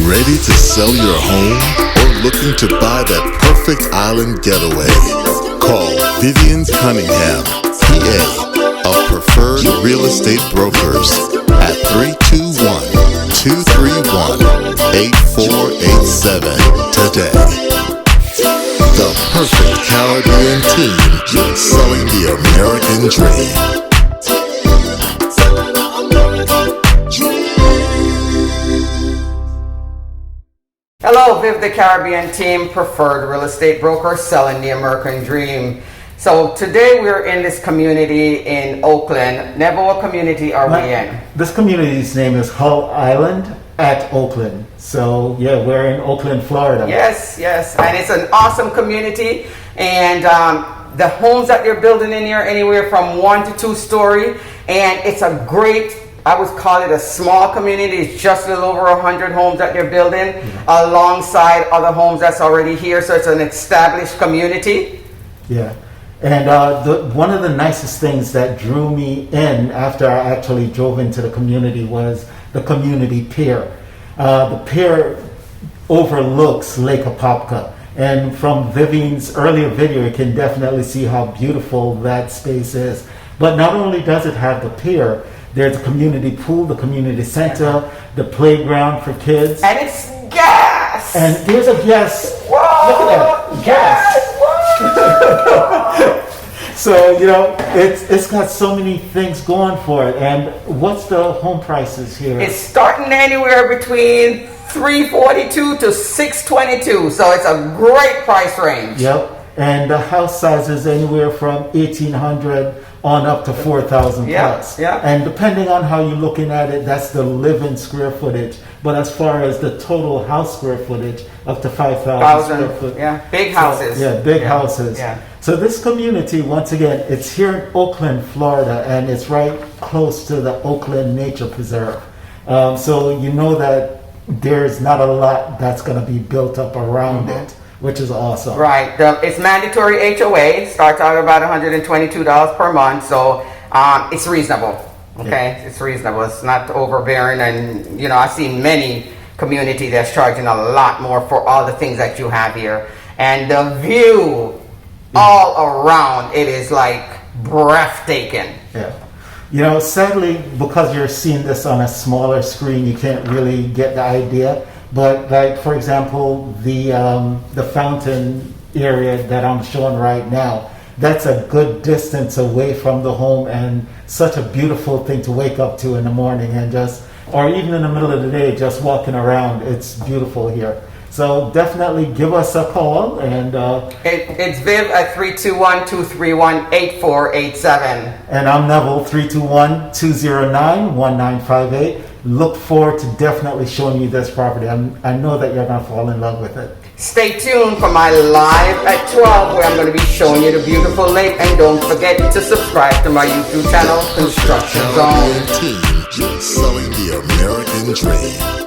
Ready to sell your home or looking to buy that perfect island getaway? Call Vivienne Cunningham, PA, of Preferred Real Estate Brokers at 321-231-8487 today. The perfect Caribbean team selling the American dream. Hello, Viv the Caribbean team, Preferred Real Estate Broker, selling the American dream. So today we're in this community in Oakland. Never, what community are we in? This community's name is Hull Island at Oakland. So yeah, we're in Oakland, Florida. Yes, and it's an awesome community. And the homes that they're building in here, anywhere from 1 to 2 story. And it's a great, I would call it a small community. It's just a little over 100 homes that they're building alongside other homes that's already here. So it's an established community. Yeah. And one of the nicest things that drew me in after I actually drove into the community was the community pier. The pier overlooks Lake Apopka. And from Vivienne's earlier video, you can definitely see how beautiful that space is. But not only does it have the pier, there's a community pool, the community center, the playground for kids. And it's gas! And there's a gas. Whoa! Look at that. Gas! So, you know, it's got so many things going for it. And what's the home prices here? It's starting anywhere between $342 to $622. So it's a great price range. Yep. And the house size is anywhere from 1,800 on up to 4,000 plus. Yeah. And depending on how you're looking at it, that's the living square footage. But as far as the total house square footage, up to 5,000 square foot. Yeah, big houses. Big houses. Yeah. So this community, once again, it's here in Oakland, Florida, and it's right close to the Oakland Nature Preserve. So you know that there's not a lot that's going to be built up around it, which is awesome. Right. It's mandatory HOA. Starts out about $122 per month. So it's reasonable. Okay. Yeah. It's reasonable. It's not overbearing. And, you know, I see many community that's charging a lot more for all the things that you have here. And the view all around, it is like breathtaking. Yeah. You know, sadly, because you're seeing this on a smaller screen, you can't really get the idea. But like, for example, the fountain area that I'm showing right now, that's a good distance away from the home, and such a beautiful thing to wake up to in the morning and just, or even in the middle of the day, just walking around. It's beautiful here. So definitely give us a call. And it's Viv at 321-231-8487. And I'm Neville, 321-209-1958. Look forward to definitely showing you this property. I know that you're going to fall in love with it. Stay tuned for my live at 12, where I'm going to be showing you the beautiful lake. And don't forget to subscribe to my YouTube channel, Construction Zone. Team selling the American dream.